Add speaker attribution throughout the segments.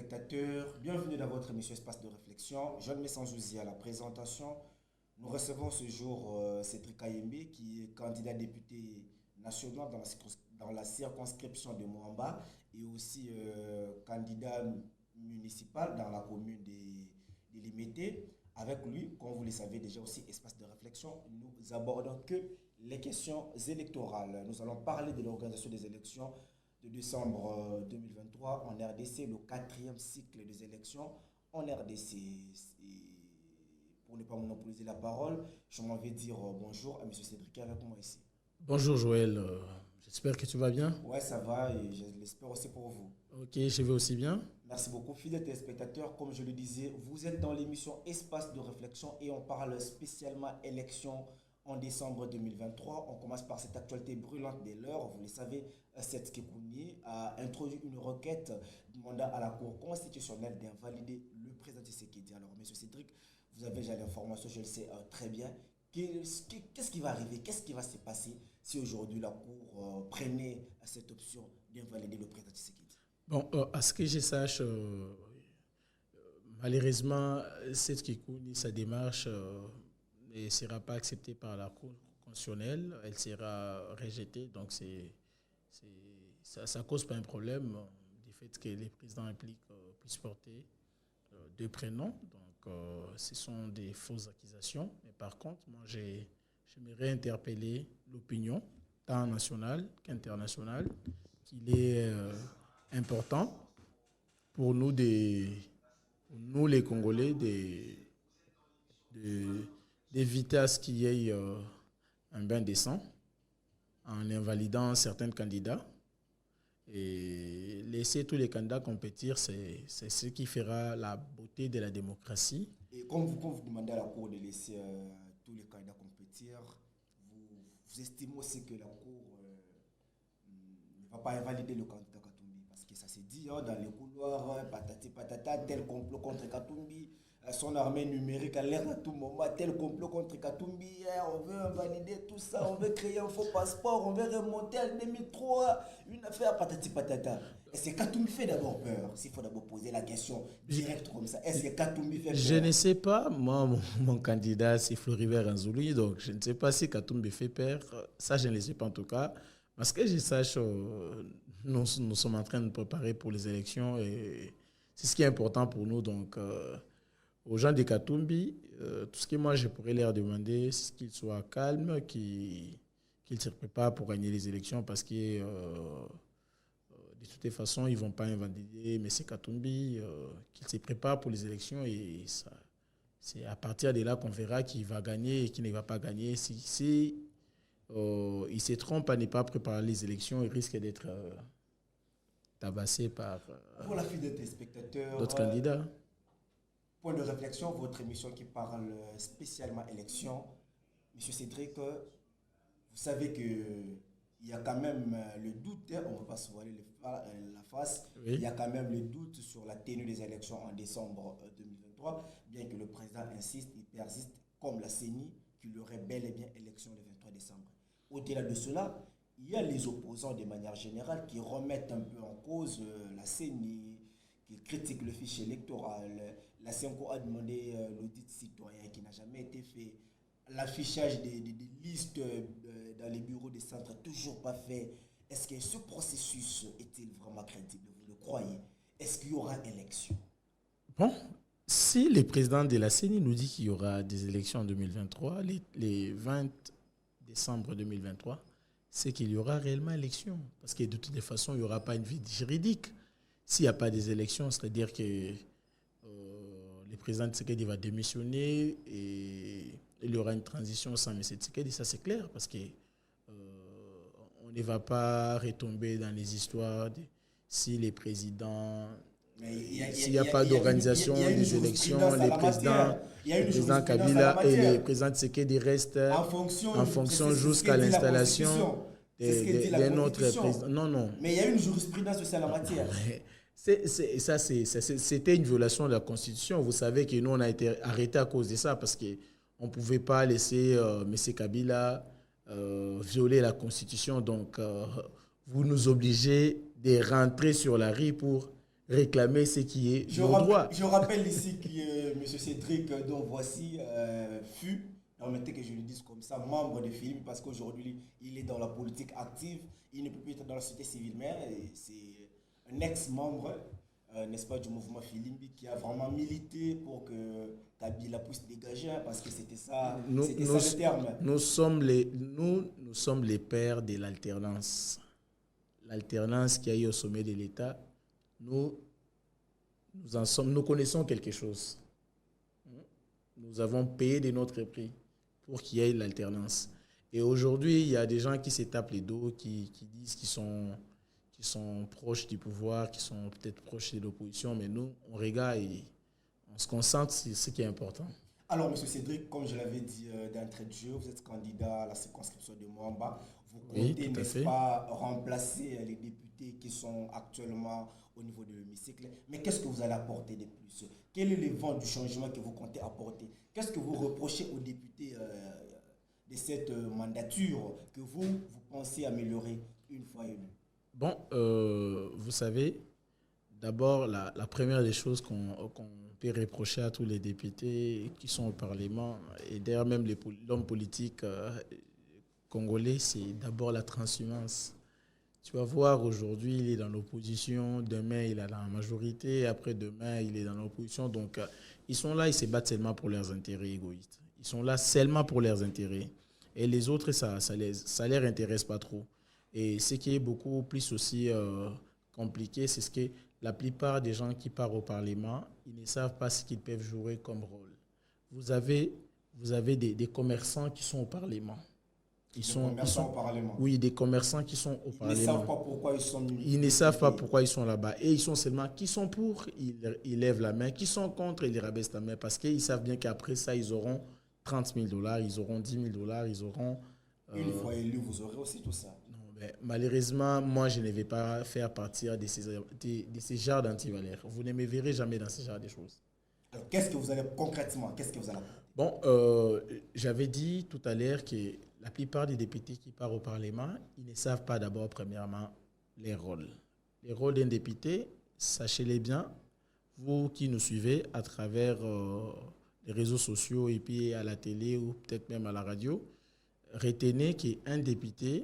Speaker 1: téléspectateurs, bienvenue dans votre émission Espace de réflexion. Jeanne Messanjouzi à la présentation. Nous recevons ce jour Cédric Kayembe qui est candidat député national dans la circonscription de Moamba et aussi candidat municipal dans la commune de Limité. Avec lui, comme vous le savez déjà aussi, Espace de réflexion, nous abordons que les questions électorales. Nous allons parler de l'organisation des élections de décembre 2023 en RDC, le quatrième cycle des élections en RDC. Et pour ne pas monopoliser la parole, je m'en vais dire bonjour à M. Cédric avec moi ici.
Speaker 2: Bonjour Joël, j'espère que tu vas bien.
Speaker 1: Ouais, ça va et je l'espère aussi pour vous.
Speaker 2: Ok, je vais aussi bien.
Speaker 1: Merci beaucoup, fidèles téléspectateurs. Comme je le disais, vous êtes dans l'émission Espace de réflexion et on parle spécialement élections en décembre 2023. On commence par cette actualité brûlante de l'heure. Vous le savez, Seth Kekouni a introduit une requête demandant à la Cour constitutionnelle d'invalider le président Tshisekedi. Alors, M. Cédric, vous avez déjà l'information, je le sais très bien. Qu'est-ce qui va arriver? Qu'est-ce qui va se passer si aujourd'hui la Cour prenait cette option d'invalider le président Tshisekedi?
Speaker 2: Bon, à ce que je sache, malheureusement, Seth Kekouni, sa démarche ne sera pas acceptée par la Cour constitutionnelle. Elle sera rejetée. Donc, ça cause pas un problème du fait que les présidents impliqués puissent porter deux prénoms. Donc, ce sont des fausses accusations. Mais par contre, moi, j'aimerais interpeller l'opinion, tant nationale qu'internationale, qu'il est important pour nous, les Congolais, d'éviter à ce qu'il y ait un bain de sang en invalidant certains candidats et laisser tous les candidats compétir, c'est ce qui fera la beauté de la démocratie.
Speaker 1: Et quand vous demandez à la Cour de laisser tous les candidats compétir, vous estimez aussi que la Cour ne va pas invalider le candidat Katumbi, parce que ça s'est dit dans les couloirs, patati patata, tel complot contre Katumbi, son armée numérique a l'air à tout moment, tel complot contre Katumbi, on veut invalider tout ça, on veut créer un faux passeport, on veut remonter en 2003, une affaire patati patata. Est-ce que Katumbi fait d'abord peur? S'il faut d'abord poser la question directe comme ça, est-ce que Katumbi fait peur?
Speaker 2: Je ne sais pas, moi, mon candidat, c'est Floribert Anzouli, donc je ne sais pas si Katumbi fait peur, ça je ne le sais pas en tout cas. Parce que je sache, nous sommes en train de préparer pour les élections et c'est ce qui est important pour nous. Donc, aux gens de Katumbi, tout ce que moi je pourrais leur demander, c'est qu'ils soient calmes, qu'ils se préparent pour gagner les élections parce que de toutes façons, ils ne vont pas invalider M. Katumbi, qu'ils se préparent pour les élections et ça, c'est à partir de là qu'on verra qui va gagner et qui ne va pas gagner. Si il se trompe à ne pas préparer les élections, il risque d'être tabassé par
Speaker 1: pour la fille des téléspectateurs,
Speaker 2: d'autres candidats.
Speaker 1: Point de réflexion, votre émission qui parle spécialement élection. Monsieur Cédric, vous savez qu'il y a quand même le doute, on ne va pas se voiler la face, oui. Il y a quand même le doute sur la tenue des élections en décembre 2023, bien que le président insiste, il persiste, comme la CENI, qu'il y aurait bel et bien élection le 23 décembre. Au-delà de cela, il y a les opposants de manière générale qui remettent un peu en cause la CENI, qui critiquent le fichier électoral. La CENCO a demandé l'audit citoyen qui n'a jamais été fait. L'affichage des listes dans les bureaux des centres toujours pas fait. Est-ce que ce processus est-il vraiment crédible? Vous le croyez? Est-ce qu'il y aura élection?
Speaker 2: Bon, si le président de la CENI nous dit qu'il y aura des élections en 2023, les 20 décembre 2023, c'est qu'il y aura réellement élection. Parce que de toutes les façons, il n'y aura pas une vie juridique. S'il n'y a pas des élections, c'est-à-dire que le président Tshisekedi va démissionner et il y aura une transition sans M. Tshisekedi, ça c'est clair, parce que on ne va pas retomber dans les histoires de si les présidents... S'il n'y a pas d'organisation des élections, le président Kabila et le président Tshisekedi restent en fonction jusqu'à l'installation d'un autre président. Non.
Speaker 1: Mais il y a une jurisprudence aussi en la matière.
Speaker 2: C'était une violation de la Constitution. Vous savez que nous, on a été arrêtés à cause de ça parce qu'on ne pouvait pas laisser M. Kabila violer la Constitution. Donc, vous nous obligez de rentrer sur la rue pour réclamer ce qui est nos droits.
Speaker 1: Je rappelle ici que M. Cédric, dont voici, fut, permettez que je le dise comme ça, membre de FILIM, parce qu'aujourd'hui, il est dans la politique active, il ne peut plus être dans la société civile, mais c'est un ex-membre, n'est-ce pas, du mouvement FILIMBI qui a vraiment milité pour que Kabila puisse dégager, hein, parce que c'était ça le terme.
Speaker 2: Nous sommes les pères de l'alternance. L'alternance qui a eu au sommet de l'État, nous connaissons quelque chose. Nous avons payé de notre prix pour qu'il y ait l'alternance. Et aujourd'hui, il y a des gens qui se tapent les dos, qui disent qu'ils sont proches du pouvoir, qui sont peut-être proches de l'opposition, mais nous, on regarde et on se concentre sur ce qui est important.
Speaker 1: Alors, M. Cédric, comme je l'avais dit d'entrée de jeu, vous êtes candidat à la circonscription de Moamba. Vous comptez, n'est-ce pas, remplacer les députés qui sont actuellement au niveau de l'hémicycle. Mais qu'est-ce que vous allez apporter de plus? Quel est le vent du changement que vous comptez apporter? Qu'est-ce que vous reprochez aux députés de cette mandature que vous pensez améliorer une fois élu?
Speaker 2: Bon, vous savez, d'abord, la première des choses qu'on peut reprocher à tous les députés qui sont au Parlement, et d'ailleurs même l'homme politique congolais, c'est d'abord la transhumance. Tu vas voir, aujourd'hui, il est dans l'opposition, demain, il est dans la majorité, après-demain, il est dans l'opposition. Donc, ils sont là, ils se battent seulement pour leurs intérêts égoïstes. Ils sont là seulement pour leurs intérêts. Et les autres, ça leur intéresse pas trop. Et ce qui est beaucoup plus aussi compliqué, c'est ce que la plupart des gens qui partent au Parlement, ils ne savent pas ce qu'ils peuvent jouer comme rôle. Vous avez des commerçants qui sont au Parlement.
Speaker 1: Au Parlement.
Speaker 2: Oui, des commerçants qui sont au Parlement.
Speaker 1: Ils ne savent pas pourquoi ils sont...
Speaker 2: Ils ne savent pas pourquoi ils sont là-bas. Et ils sont seulement, qui sont pour, ils lèvent la main. Qui sont contre, ils rabaissent la main. Parce qu'ils savent bien qu'après ça, ils auront 30 000 $, ils auront 10 000 $, ils auront...
Speaker 1: Une fois élu, vous aurez aussi tout ça.
Speaker 2: Mais malheureusement, moi, je ne vais pas faire partie de ces genres d'antivalaires. Vous ne me verrez jamais dans ce genre de choses.
Speaker 1: Alors, qu'est-ce que vous allez concrètement, qu'est-ce que vous allez...
Speaker 2: Bon, j'avais dit tout à l'heure que la plupart des députés qui partent au Parlement, ils ne savent pas d'abord, premièrement, les rôles. Les rôles d'un député, sachez-les bien, vous qui nous suivez à travers les réseaux sociaux et puis à la télé ou peut-être même à la radio, retenez qu'un député,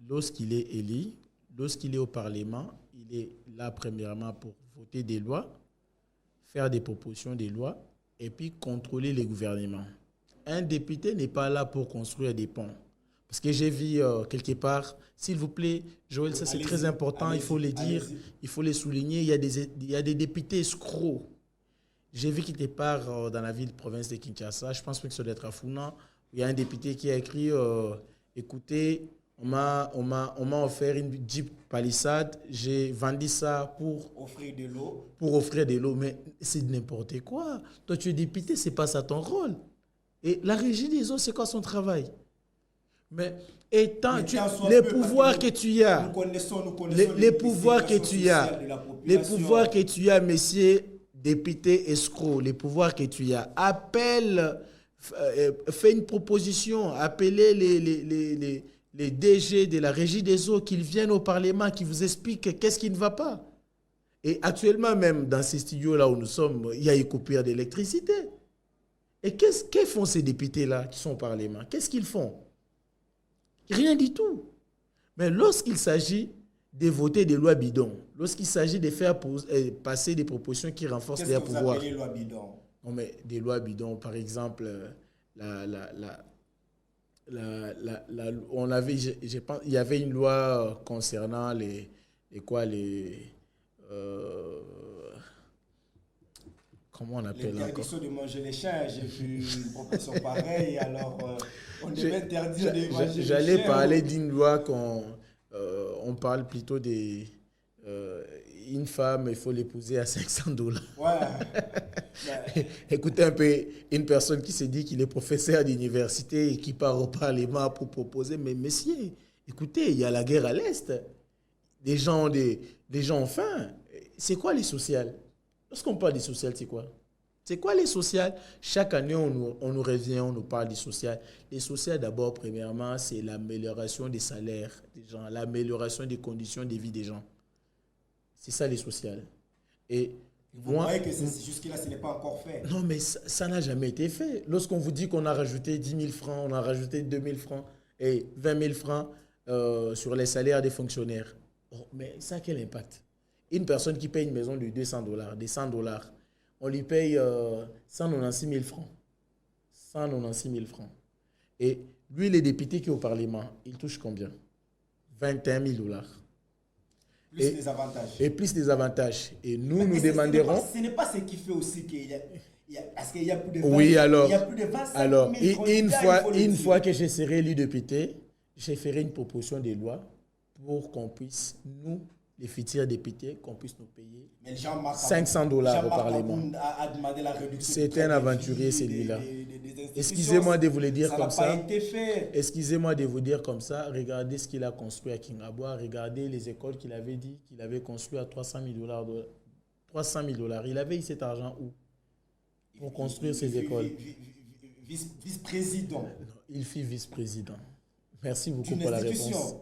Speaker 2: lorsqu'il est élu, lorsqu'il est au Parlement, il est là premièrement pour voter des lois, faire des propositions de lois et puis contrôler les gouvernements. Un député n'est pas là pour construire des ponts. Parce que j'ai vu quelque part, s'il vous plaît, Joël, ça c'est très important, il faut le dire, il faut le souligner, il y a des députés escrocs. J'ai vu quelque part dans la ville province de Kinshasa, je pense que ça doit être à Founan, il y a un député qui a écrit écoutez, on m'a offert une Jeep Palisade, j'ai vendu ça pour
Speaker 1: offrir de l'eau.
Speaker 2: Pour offrir de l'eau, mais c'est n'importe quoi. Toi, tu es député, c'est pas ça ton rôle. Et la régie des eaux, c'est quoi son travail? Mais étant les pouvoirs que tu as, les pouvoirs que tu as, messieurs députés escrocs, les pouvoirs que tu as, appelle, fais une proposition, appelez les DG de la régie des eaux qu'ils viennent au Parlement, qui vous expliquent qu'est-ce qui ne va pas. Et actuellement, même dans ces studios-là où nous sommes, il y a une coupure d'électricité. Et que font ces députés-là qui sont au Parlement? Qu'est-ce qu'ils font? Rien du tout. Mais lorsqu'il s'agit de voter des lois bidons, lorsqu'il s'agit de faire passer des propositions qui renforcent leur pouvoir.
Speaker 1: Qu'est-ce que vous appelez lois bidons?
Speaker 2: Non, mais des lois bidons, par exemple, il y avait une loi concernant comment on appelle
Speaker 1: l'interdiction de manger les chiens. J'ai vu une proposition pareille, alors on devait interdire de manger les chiens.
Speaker 2: J'allais parler d'une loi on parle plutôt de une femme, il faut l'épouser à $500.
Speaker 1: Ouais.
Speaker 2: Écoutez un peu, une personne qui se dit qu'il est professeur d'université et qui part au Parlement pour proposer, mais messieurs, écoutez, il y a la guerre à l'Est. Des gens ont faim. C'est quoi les sociales? Lorsqu'on parle du social, c'est quoi? C'est quoi les sociales? Chaque année, on nous revient, on nous parle du social. Les sociales, d'abord, premièrement, c'est l'amélioration des salaires des gens, l'amélioration des conditions de vie des gens. C'est ça, les sociales. Et
Speaker 1: vous voyez que jusque-là, ce n'est pas encore fait.
Speaker 2: Non, mais ça n'a jamais été fait. Lorsqu'on vous dit qu'on a rajouté 10 000 francs, on a rajouté 2 000 francs et 20 000 francs sur les salaires des fonctionnaires, mais ça a quel impact? Une personne qui paye une maison de $200, des $100, on lui paye 196 000 francs. 196 000 francs. Et lui, les députés qui est au Parlement, il touche combien? 21 000 $.
Speaker 1: Plus des avantages.
Speaker 2: Et plus des avantages. Et nous, nous demanderons...
Speaker 1: Ce n'est pas ce qui fait aussi qu'il y a... Parce qu'il y a plus de
Speaker 2: 20, oui, alors,
Speaker 1: il y a plus de 25 000
Speaker 2: une fois que je serai élu député, je ferai une proposition de loi pour qu'on puisse, nous, les futurs députés, qu'on puisse nous payer $500 au Parlement. C'est un aventurier, celui-là. Excusez-moi de vous le dire comme ça. Excusez-moi de vous dire comme ça. Regardez ce qu'il a construit à Kingabwa. Regardez les écoles qu'il avait dit qu'il avait construites à $300 000. $300 000. Il avait eu cet argent où? Pour construire ces écoles.
Speaker 1: Vice-président.
Speaker 2: Il fut vice-président. Merci beaucoup pour la réponse.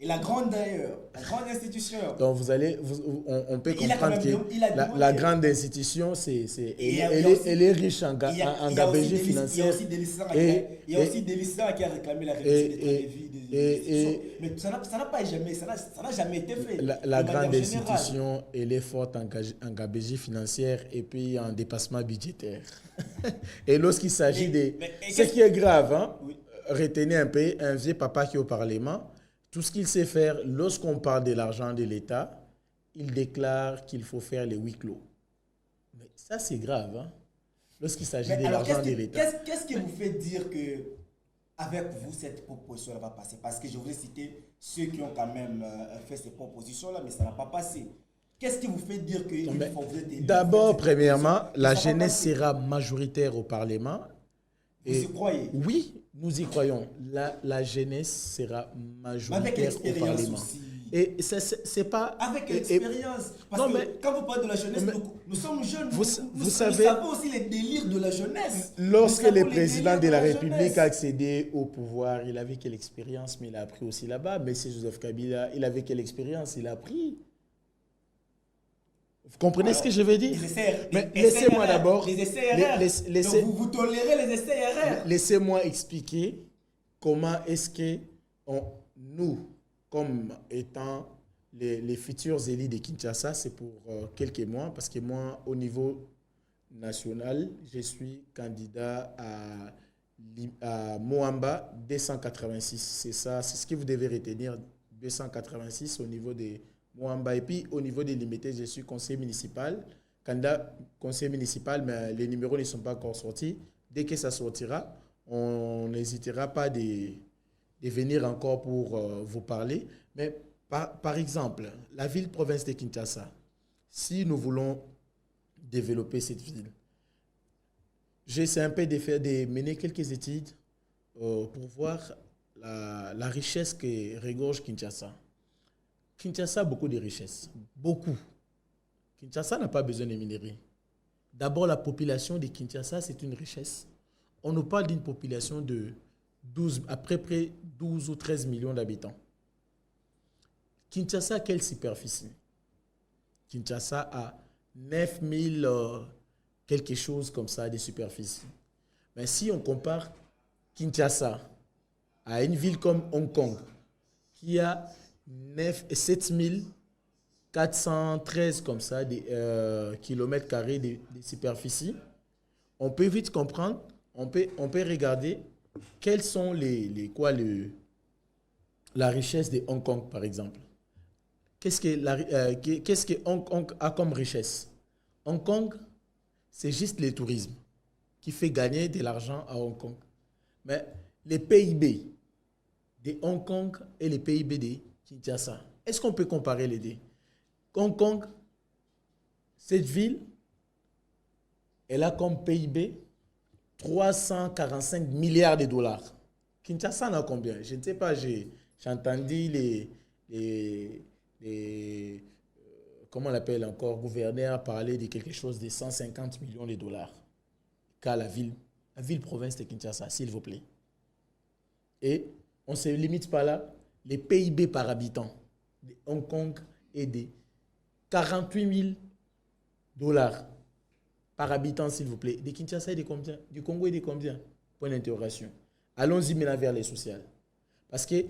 Speaker 1: Et la grande d'ailleurs, la grande institution.
Speaker 2: Donc on peut comprendre que la grande institution, elle est riche en gabegie financière.
Speaker 1: Il y a aussi des lycéens qui ont réclamé la réduction des vies des institutions. Mais ça n'a jamais été fait.
Speaker 2: La grande institution, elle est forte en gabegie financière et puis en dépassement budgétaire. Et lorsqu'il s'agit de... Ce qui est grave, hein, oui. Retenez un peu, un vieux papa qui est au Parlement, tout ce qu'il sait faire, lorsqu'on parle de l'argent de l'État, il déclare qu'il faut faire les huis clos. Mais ça, c'est grave, hein? Lorsqu'il s'agit de l'argent de l'État.
Speaker 1: Qu'est-ce qui vous fait dire que avec vous, cette proposition va passer? Parce que je vous ai cité ceux qui ont quand même fait ces propositions-là, mais ça n'a pas passé. Qu'est-ce qui vous fait dire que vous êtes élu?
Speaker 2: D'abord, premièrement, la jeunesse sera majoritaire au Parlement.
Speaker 1: Vous y croyez?
Speaker 2: Oui, nous y croyons. La jeunesse sera majoritaire au Parlement.
Speaker 1: Aussi.
Speaker 2: Et c'est pas...
Speaker 1: Avec l'expérience. Parce que quand vous parlez de la jeunesse, nous sommes jeunes. Vous savez aussi les délires de la jeunesse.
Speaker 2: Lorsque le président de la République a accédé au pouvoir, il avait quelle expérience? Mais il a appris aussi là-bas. Mais c'est Joseph Kabila, il avait quelle expérience? Il a appris. Vous comprenez ce que je veux dire? Mais laissez-moi d'abord...
Speaker 1: Vous tolérez les essais-erreurs.
Speaker 2: Laissez-moi expliquer comment est-ce que nous, comme étant les futurs élus de Kinshasa, c'est pour quelques mois, parce que moi, au niveau national, je suis candidat à Moamba 286. C'est ça, c'est ce que vous devez retenir, 286 au niveau des... Moamba. Et puis, au niveau des limités, je suis conseiller municipal. Candidat conseiller municipal, mais les numéros ne sont pas encore sortis. Dès que ça sortira, on n'hésitera pas de venir encore pour vous parler. Mais par exemple, la ville-province de Kinshasa, si nous voulons développer cette ville, j'essaie un peu de mener quelques études pour voir la richesse que regorge Kinshasa. Kinshasa a beaucoup de richesses. Beaucoup. Kinshasa n'a pas besoin de minerais. D'abord, la population de Kinshasa, c'est une richesse. On nous parle d'une population de à peu près 12 ou 13 millions d'habitants. Kinshasa a quelle superficie? Kinshasa a 9 000 quelque chose comme ça de superficie. Mais si on compare Kinshasa à une ville comme Hong Kong, qui a 7 413 comme ça, kilomètres carrés de superficie, on peut vite comprendre, on peut regarder quelles sont la richesse de Hong Kong, par exemple. Qu'est-ce que Hong Kong a comme richesse? Hong Kong, c'est juste le tourisme qui fait gagner de l'argent à Hong Kong. Mais les PIB de Hong Kong et les PIB de Kinshasa, est-ce qu'on peut comparer les deux? Hong Kong, cette ville, elle a comme PIB 345 milliards de dollars. Kinshasa en a combien? Je ne sais pas, j'ai entendu comment on l'appelle encore, gouverneur parler de quelque chose de 150 millions de dollars. Car la ville-province de Kinshasa, s'il vous plaît. Et on ne se limite pas là. Les PIB par habitant de Hong Kong est de 48 dollars par habitant, s'il vous plaît. De Kinshasa, il est de combien? Du Congo, il est de combien? Point d'interrogation. Allons-y maintenant vers les sociales. Parce que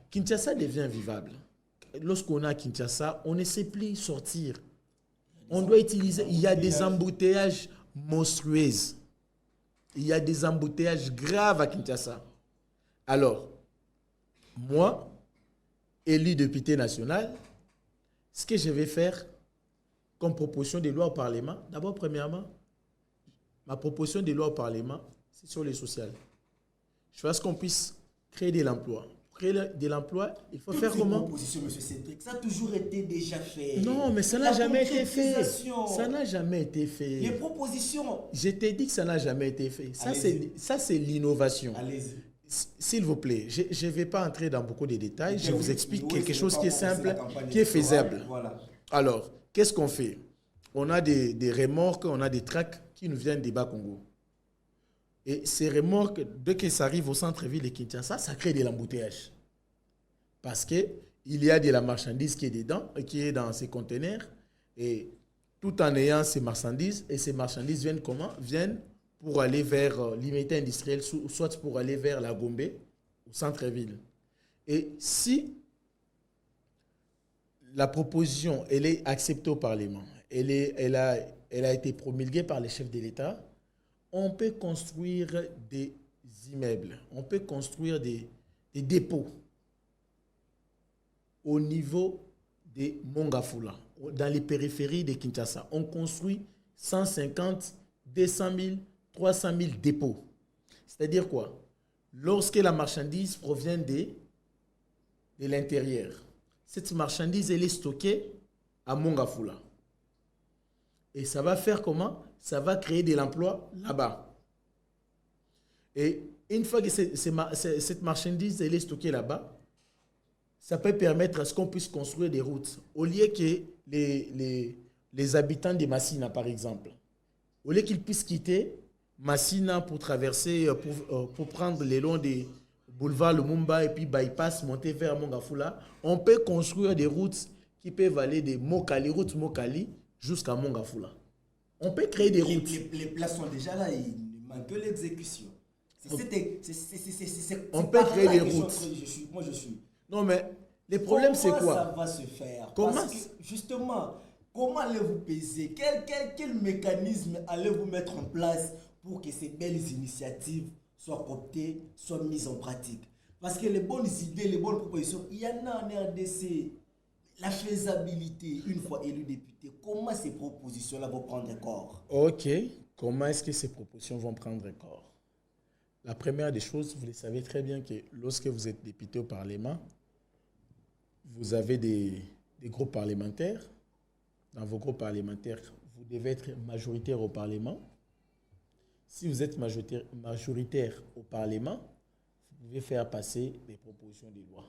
Speaker 2: Kinshasa devient vivable. Lorsqu'on a Kinshasa, on ne sait plus sortir. On doit utiliser... Il y a des embouteillages monstrueux. Il y a des embouteillages graves à Kinshasa. Alors, moi, élu député national, ce que je vais faire comme proposition de loi au Parlement, d'abord, premièrement, ma proposition de loi au Parlement, c'est sur les sociales. Je veux qu'on puisse créer de l'emploi. Pour créer de l'emploi, il faut faire comment?
Speaker 1: Proposition, M. Cédric, ça a toujours été déjà fait.
Speaker 2: Non, mais ça n'a jamais été fait. Ça n'a jamais été fait.
Speaker 1: Les propositions.
Speaker 2: Je t'ai dit que ça n'a jamais été fait. Ça, c'est l'innovation.
Speaker 1: Allez-y.
Speaker 2: S'il vous plaît, je ne vais pas entrer dans beaucoup de détails. Je vous explique quelque chose qui est simple, qui est faisable. Voilà. Alors, qu'est-ce qu'on fait? On a des remorques, on a des tracks qui nous viennent des Bas-Congo. Et ces remorques, dès que ça arrive au centre-ville de Kinshasa, ça crée de l'embouteillage. Parce qu'il y a de la marchandise qui est dedans, qui est dans ces conteneurs. Et tout en ayant ces marchandises, et ces marchandises viennent comment? Viennent pour aller vers l'unité industrielle, soit pour aller vers la Gombe, au centre-ville. Et si la proposition elle est acceptée au Parlement, elle a été promulguée par les chefs de l'État, on peut construire des immeubles, on peut construire des dépôts au niveau de Mongafula, dans les périphéries de Kinshasa. On construit 150, 200 000, 300 000 dépôts. C'est-à-dire quoi? Lorsque la marchandise provient de l'intérieur, cette marchandise elle est stockée à Mongafula. Et ça va faire comment? Ça va créer de l'emploi là-bas. Et une fois que cette marchandise elle est stockée là-bas, ça peut permettre à ce qu'on puisse construire des routes. Au lieu que les habitants de Massina, par exemple, au lieu qu'ils puissent quitter Massina pour traverser, pour prendre les longs des boulevards Lumumba et puis bypass, monter vers Mongafula, on peut construire des routes qui peuvent aller de Mokali, route Mokali, jusqu'à Mongafula. On peut créer des routes.
Speaker 1: Les plans sont déjà là, il manque que l'exécution.
Speaker 2: On peut créer des routes.
Speaker 1: Moi, je suis.
Speaker 2: Non, mais le problème, c'est quoi?
Speaker 1: Comment ça va se faire?
Speaker 2: Comment?
Speaker 1: Parce que, justement, comment allez-vous peser? Quel mécanisme allez-vous mettre en place pour que ces belles initiatives soient optées, soient mises en pratique? Parce que les bonnes idées, les bonnes propositions, il y en a en RDC. La faisabilité, une fois élu député, comment ces propositions-là vont prendre corps?
Speaker 2: Ok, comment est-ce que ces propositions vont prendre corps? La première des choses, vous le savez très bien que lorsque vous êtes député au Parlement, vous avez des groupes parlementaires. Dans vos groupes parlementaires, vous devez être majoritaire au Parlement. Si vous êtes majoritaire au Parlement, vous pouvez faire passer des propositions de loi.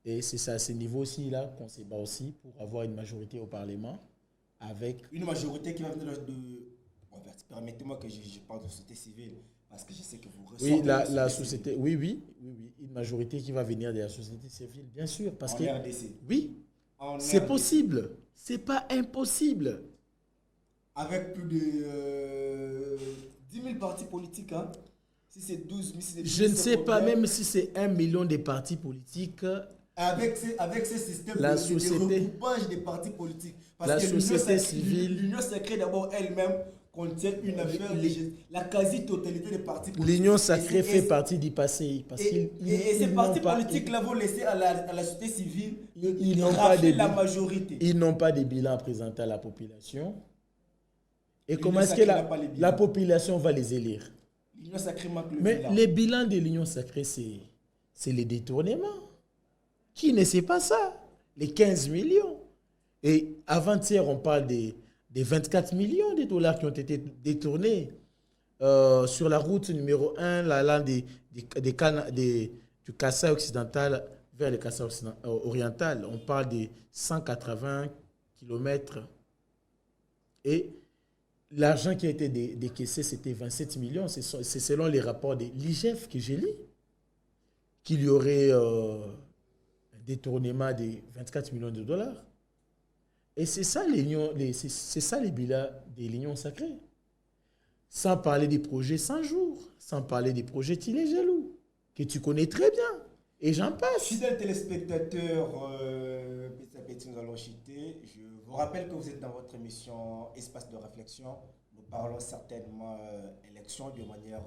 Speaker 2: Et c'est à ce niveau-ci là qu'on se bat aussi pour avoir une majorité au Parlement avec...
Speaker 1: Une majorité qui va venir de... Permettez-moi que je parle de la société civile, parce que je sais que vous ressentez...
Speaker 2: Oui, la société... Oui. Une majorité qui va venir de la société civile, bien sûr. Parce que...
Speaker 1: RDC.
Speaker 2: Oui, c'est possible. C'est pas impossible.
Speaker 1: Avec plus de 10 000 partis politiques, hein? Si c'est 12 000, si c'est 10 000,
Speaker 2: je ne sais pas, même si c'est 1 million de partis politiques...
Speaker 1: Avec ce système
Speaker 2: la
Speaker 1: de regroupage des partis politiques. Parce
Speaker 2: la
Speaker 1: que
Speaker 2: société civile...
Speaker 1: L'Union sacrée, d'abord, elle-même, contient une affaire... La quasi-totalité des partis politiques.
Speaker 2: L'Union sacrée fait partie du passé. Parce
Speaker 1: et ces partis politiques-là vont laisser à la société civile la majorité.
Speaker 2: Ils n'ont pas de bilan à présenter à la population. Et comment est-ce que la population va les élire?
Speaker 1: L'Union sacrée manque le
Speaker 2: bilan.
Speaker 1: Mais
Speaker 2: les bilans de l'Union sacrée, c'est les détournements. Qui ne sait pas ça? Les 15 millions. Et avant-hier, on parle des 24 millions de dollars qui ont été détournés sur la route numéro 1, l'allant du Kassai occidental vers le Kassai oriental. On parle de 180 km. Et l'argent qui a été décaissé, c'était 27 millions. C'est selon les rapports de l'IGF que j'ai lu qu'il y aurait... détournement de 24 millions de dollars. Et c'est ça c'est ça les bilans des lignes sacrées. Sans parler des projets 100 jours, sans parler des projets Tilé Jaloux, que tu connais très bien. Et j'en passe.
Speaker 1: Fidèles téléspectateurs, petit à petit nous allons chuter. Je vous rappelle que vous êtes dans votre émission Espace de réflexion. Nous parlons certainement élection de manière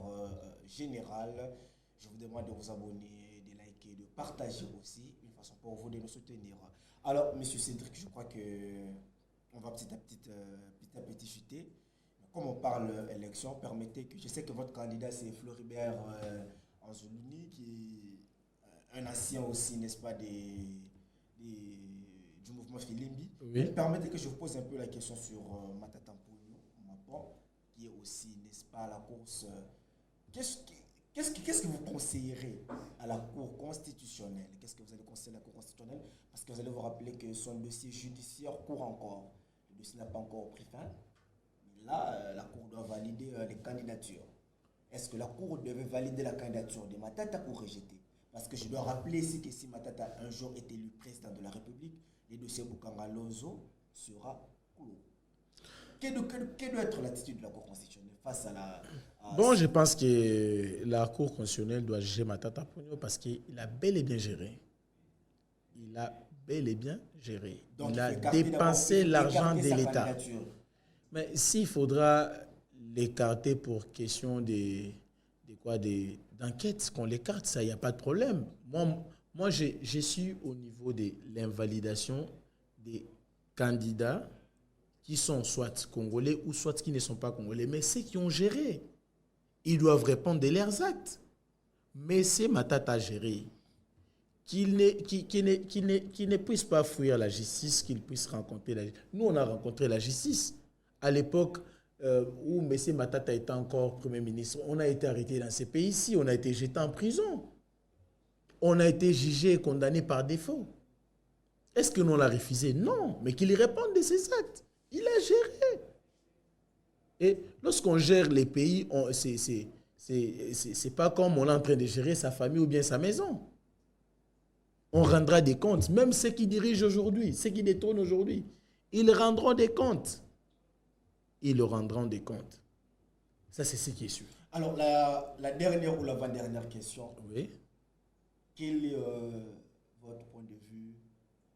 Speaker 1: générale. Je vous demande de vous abonner, de liker, de partager aussi, une façon pour vous de nous soutenir. Alors, Monsieur Cédric, je crois que on va petit à petit chuter. Comme on parle élection, permettez que je sais que votre candidat c'est Floribert Anzoulouni, qui est un ancien aussi, n'est-ce pas, du mouvement Filimbi.
Speaker 2: Oui.
Speaker 1: Permettez que je vous pose un peu la question sur Matata Mapon, qui est aussi, n'est-ce pas, à la course. Qu'est-ce que vous conseillerez à la Cour constitutionnelle? Qu'est-ce que vous allez conseiller à la Cour constitutionnelle? Parce que vous allez vous rappeler que son dossier judiciaire court encore. Le dossier n'a pas encore pris fin. Là, la Cour doit valider les candidatures. Est-ce que la Cour devait valider la candidature de Matata ou rejeter? Parce que je dois rappeler ici que si Matata un jour est élu président de la République, le dossier Bukanga Lozo sera clos. Quelle doit être l'attitude de la Cour constitutionnelle face à la...
Speaker 2: Bon, je pense que la Cour constitutionnelle doit juger Matata Ponyo parce qu'il a bel et bien géré. Il a bel et bien géré. Donc, il a dépensé l'argent de l'État. Mais s'il faudra l'écarter pour question d'enquête, qu'on l'écarte, ça, il n'y a pas de problème. Moi je suis au niveau de l'invalidation des candidats qui sont soit congolais ou soit qui ne sont pas congolais. Mais ceux qui ont géré, ils doivent répondre de leurs actes. Mais c'est Matata géré. Qu'il ne puisse pas fuir la justice, qu'il puisse rencontrer la justice. Nous, on a rencontré la justice. À l'époque où M. Matata était encore Premier ministre, on a été arrêté dans ces pays-ci, on a été jeté en prison. On a été jugé et condamné par défaut. Est-ce que nous, on l'a refusé? Non, mais qu'il réponde de ses actes. Il a géré. Et lorsqu'on gère les pays, c'est pas comme on est en train de gérer sa famille ou bien sa maison. On rendra des comptes. Même ceux qui dirigent aujourd'hui, ceux qui détournent aujourd'hui, ils rendront des comptes. Ils le rendront des comptes. Ça, c'est ce qui est sûr.
Speaker 1: Alors, la dernière ou l'avant-dernière question.
Speaker 2: Oui.
Speaker 1: Quel est votre point de vue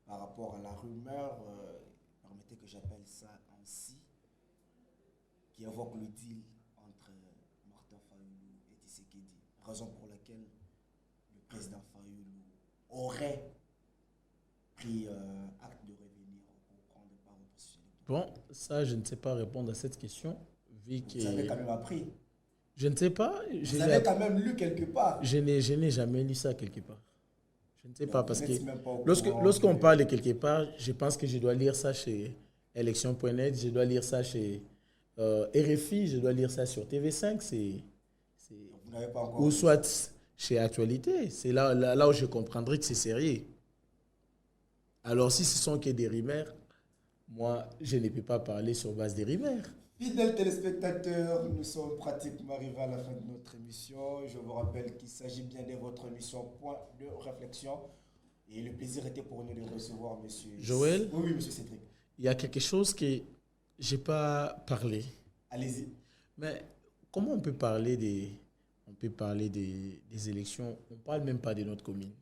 Speaker 1: par rapport à la rumeur, permettez que j'appelle ça ainsi, qui évoque le deal entre Martin Fayulu et Tshisekedi, raison pour laquelle le président Fayulu aurait pris acte de revenir pour prendre part au processus électoral.
Speaker 2: Bon, ça, je ne sais pas répondre à cette question. Vu que
Speaker 1: vous avez quand même appris.
Speaker 2: Je ne sais pas.
Speaker 1: Vous avez quand même lu quelque part.
Speaker 2: Je n'ai jamais lu ça quelque part. Je ne sais pas parce que
Speaker 1: lorsqu'on
Speaker 2: lorsqu'on parle de quelque part, je pense que je dois lire ça chez Élection.net, je dois lire ça chez RFI, je dois lire ça sur TV5, ou soit chez Actualité. C'est là où je comprendrai que c'est sérieux. Alors si ce sont que des rumeurs, moi, je ne peux pas parler sur base des rumeurs.
Speaker 1: Fidèles téléspectateurs, nous sommes pratiquement arrivés à la fin de notre émission. Je vous rappelle qu'il s'agit bien de votre émission Point de réflexion. Et le plaisir était pour nous de recevoir monsieur
Speaker 2: Joël.
Speaker 1: Oui, monsieur Cédric.
Speaker 2: Il y a quelque chose que je n'ai pas parlé.
Speaker 1: Allez-y.
Speaker 2: Mais comment on peut parler des élections? On ne parle même pas de notre commune.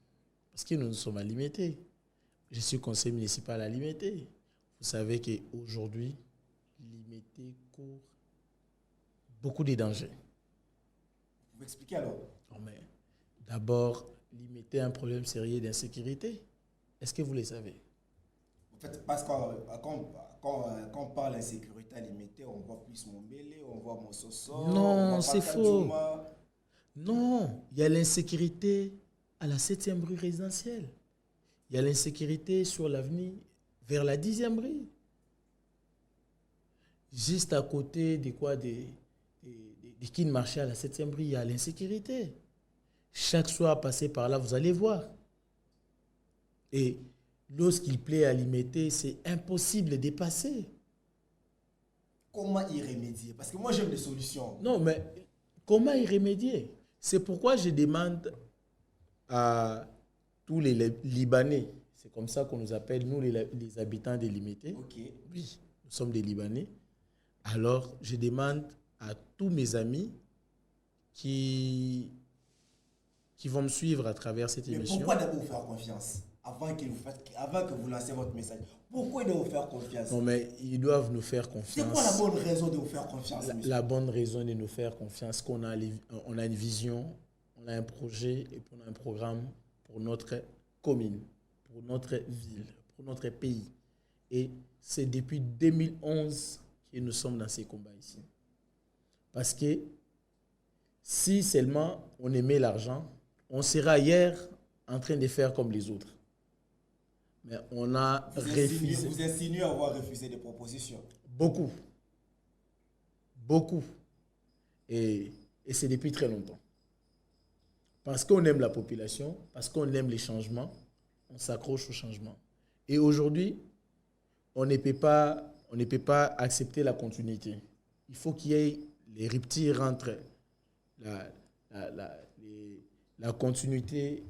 Speaker 2: Parce que nous sommes à Limité. Je suis conseiller municipal à Limité. Vous savez qu'aujourd'hui, Limité court beaucoup de dangers.
Speaker 1: Vous m'expliquez alors?
Speaker 2: Non, mais d'abord, Limité a un problème sérieux d'insécurité. Est-ce que vous le savez?
Speaker 1: En fait, parce que quand on parle d'insécurité à Limité, on voit plus Mombele, on voit Mososo.
Speaker 2: Non, c'est faux. Non, il y a l'insécurité à la 7e rue résidentielle. Il y a l'insécurité sur l'avenue vers la 10e rue. Juste à côté de qui marchait à la 7e rue, il y a l'insécurité. Chaque soir, passer par là, vous allez voir. Et lorsqu'il plaît à limiter, c'est impossible de passer.
Speaker 1: Comment y remédier? Parce que moi, j'aime des solutions.
Speaker 2: Non, mais comment y remédier? C'est pourquoi je demande à tous les Libanais, C'est comme ça qu'on nous appelle, nous, les habitants délimités.
Speaker 1: Ok.
Speaker 2: Oui, nous sommes des Libanais. Alors, je demande à tous mes amis qui vont me suivre à travers cette
Speaker 1: Mais
Speaker 2: émission.
Speaker 1: pourquoi d'abord vous faire confiance avant que vous lancez votre message? Pourquoi de vous faire confiance?
Speaker 2: Non, mais ils doivent nous faire
Speaker 1: C'est
Speaker 2: confiance.
Speaker 1: quoi la bonne raison de vous faire confiance, monsieur?
Speaker 2: La bonne raison de nous faire confiance, qu'on a, on a une vision, on a un projet et on a un programme pour notre commune, pour notre ville, pour notre pays. Et c'est depuis 2011 que nous sommes dans ces combats ici. Parce que si seulement on aimait l'argent, on sera hier en train de faire comme les autres. Mais on a refusé.
Speaker 1: Vous insinuez avoir refusé des propositions.
Speaker 2: Beaucoup. Beaucoup. Et c'est depuis très longtemps. Parce qu'on aime la population, parce qu'on aime les changements, on s'accroche au changement. Et aujourd'hui, on ne peut pas accepter la continuité. Il faut qu'il y ait les ruptures entre la continuité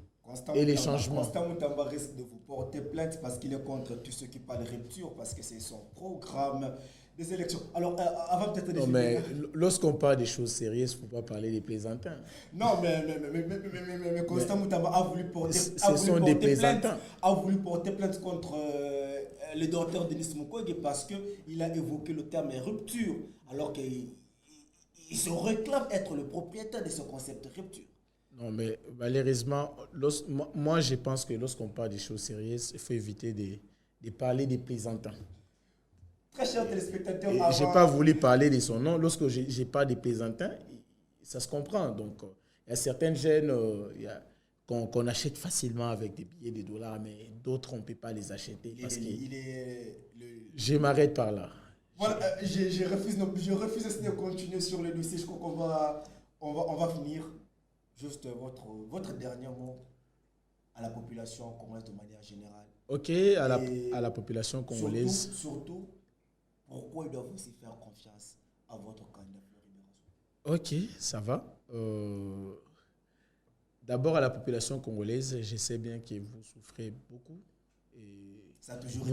Speaker 2: et les changements.
Speaker 1: Constant Moutamba risque de vous porter plainte parce qu'il est contre tous ceux qui parlent de rupture, parce que c'est son programme des élections. Alors, avant peut-être de...
Speaker 2: Non, mais lorsqu'on parle des choses sérieuses, il ne faut pas parler des plaisantins.
Speaker 1: Non, mais Constant Moutamba a voulu porter plainte contre le docteur Denis Mukwege parce qu'il a évoqué le terme rupture, alors qu'il se réclame être le propriétaire de ce concept de rupture.
Speaker 2: Non, mais malheureusement, moi je pense que lorsqu'on parle des choses sérieuses, il faut éviter de parler des plaisantins.
Speaker 1: Très chers téléspectateurs,
Speaker 2: je n'ai pas voulu parler de son nom. Lorsque je parle des plaisantins, ça se comprend. Donc, il y a certaines jeunes qu'on achète facilement avec des billets de dollars, mais d'autres, on ne peut pas les acheter. Je m'arrête par là.
Speaker 1: Voilà, je refuse de continuer sur le dossier. Je crois qu'on va finir. Juste votre dernier mot à la population congolaise de manière générale.
Speaker 2: Ok, à la population congolaise.
Speaker 1: Surtout, pourquoi ils doivent aussi faire confiance à votre candidat Fleury Béranzou?
Speaker 2: Ok, ça va. D'abord, à la population congolaise, je sais bien que vous souffrez beaucoup. Et
Speaker 1: ça a toujours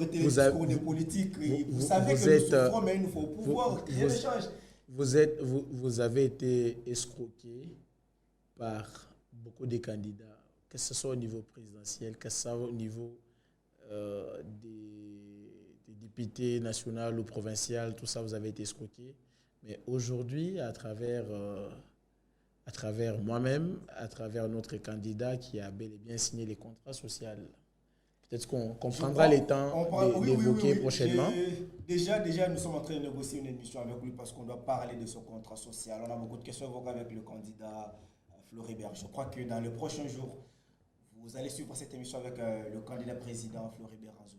Speaker 2: été
Speaker 1: le discours des politiques. Vous savez que nous souffrons, mais il nous faut pouvoir créer le change.
Speaker 2: Vous avez été escroqué par beaucoup de candidats, que ce soit au niveau présidentiel, que ce soit au niveau des députés nationaux ou provinciaux, tout ça, vous avez été escroqué. Mais aujourd'hui, à travers moi-même, à travers notre candidat qui a bel et bien signé les contrats sociaux, peut-être qu'on prendra le temps d'évoquer prochainement.
Speaker 1: Déjà, nous sommes en train de négocier une émission avec lui parce qu'on doit parler de ce contrat social. On a beaucoup de questions évoquées avec le candidat Fleury Béranzou. Je crois que dans les prochains jours, vous allez suivre cette émission avec le candidat président Fleury Béranzou.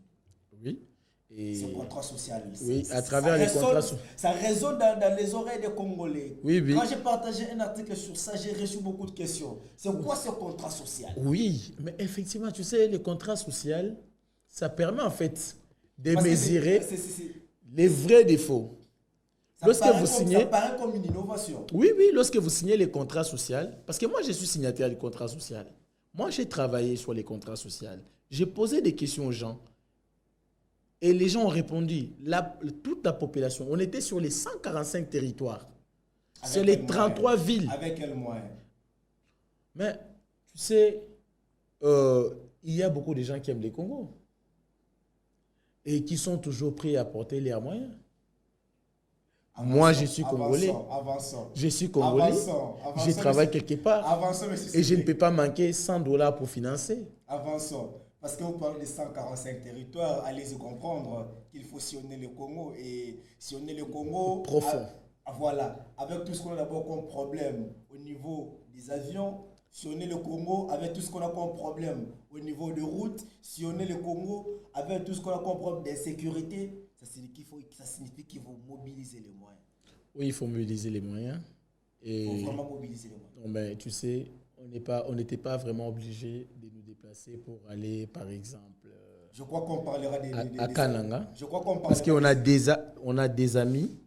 Speaker 2: Oui. Et
Speaker 1: ce contrat social.
Speaker 2: Oui, à travers les contrats sociaux.
Speaker 1: Ça résonne dans les oreilles des Congolais.
Speaker 2: Oui.
Speaker 1: Quand j'ai partagé un article sur ça, j'ai reçu beaucoup de questions. C'est quoi ce contrat social?
Speaker 2: Oui, mais effectivement, tu sais, le contrat social, ça permet en fait de mesurer les vrais défauts.
Speaker 1: Ça paraît comme une innovation.
Speaker 2: Oui, lorsque vous signez les contrats sociaux, parce que moi, je suis signataire du contrat social. Moi, j'ai travaillé sur les contrats sociaux. J'ai posé des questions aux gens. Et les gens ont répondu. Toute la population, on était sur les 145 territoires. Sur les 33 villes.
Speaker 1: Avec quel moyen?
Speaker 2: Mais, tu sais, il y a beaucoup de gens qui aiment les Congos. Et qui sont toujours prêts à apporter leurs moyens. Moi, je suis Congolais.
Speaker 1: Avançons.
Speaker 2: Je suis Congolais. Je travaille quelque part.
Speaker 1: Avançons,
Speaker 2: et je ne peux pas manquer $100 pour financer.
Speaker 1: Avançons. Parce que vous parlez de 145 territoires, allez-y comprendre qu'il faut sillonner le Congo. Et sillonner le Congo...
Speaker 2: Profond.
Speaker 1: Voilà. Avec tout ce qu'on a d'abord comme problème au niveau des avions, sillonner le Congo avec tout ce qu'on a comme problème au niveau des routes, sillonner le Congo avec tout ce qu'on a comme problème d'insécurité, ça signifie qu'il faut mobiliser les moyens.
Speaker 2: Oui, il faut mobiliser les moyens.
Speaker 1: Il faut vraiment mobiliser les moyens.
Speaker 2: Non, mais tu sais, on n'était pas vraiment obligé de nous déplacer pour aller, par exemple,
Speaker 1: je crois qu'on parlera
Speaker 2: à Kananga.
Speaker 1: Je crois qu'on
Speaker 2: parce qu'on a des amis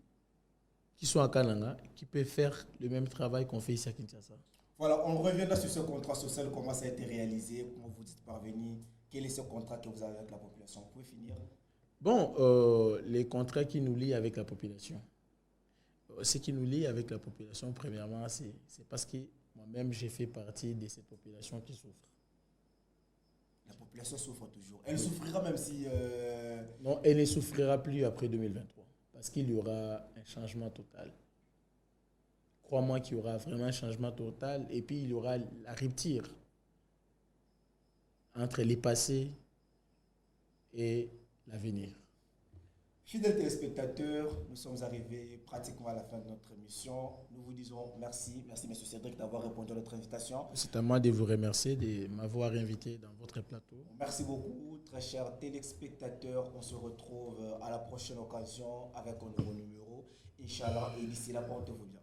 Speaker 2: qui sont à Kananga qui peuvent faire le même travail qu'on fait ici à Kinshasa.
Speaker 1: Voilà, on reviendra sur ce contrat social, comment ça a été réalisé, comment vous êtes parvenu Quel est ce contrat que vous avez avec la population? Vous pouvez finir?
Speaker 2: Bon, les contrats qui nous lient avec la population. Ce qui nous lie avec la population, premièrement, c'est parce que moi-même, j'ai fait partie de cette population qui souffre.
Speaker 1: La population souffre toujours. Elle souffrira même si...
Speaker 2: Non, elle ne souffrira plus après 2023 parce qu'il y aura un changement total. Crois-moi qu'il y aura vraiment un changement total et puis il y aura la rupture entre les passés et l'avenir.
Speaker 1: Fidèles téléspectateurs, nous sommes arrivés pratiquement à la fin de notre émission. Nous vous disons merci. Merci, M. Cédric, d'avoir répondu à notre invitation.
Speaker 2: C'est à moi de vous remercier de m'avoir invité dans votre plateau.
Speaker 1: Merci beaucoup, très chers téléspectateurs. On se retrouve à la prochaine occasion avec un nouveau numéro. Inch'Allah, et d'ici là, portez-vous bien.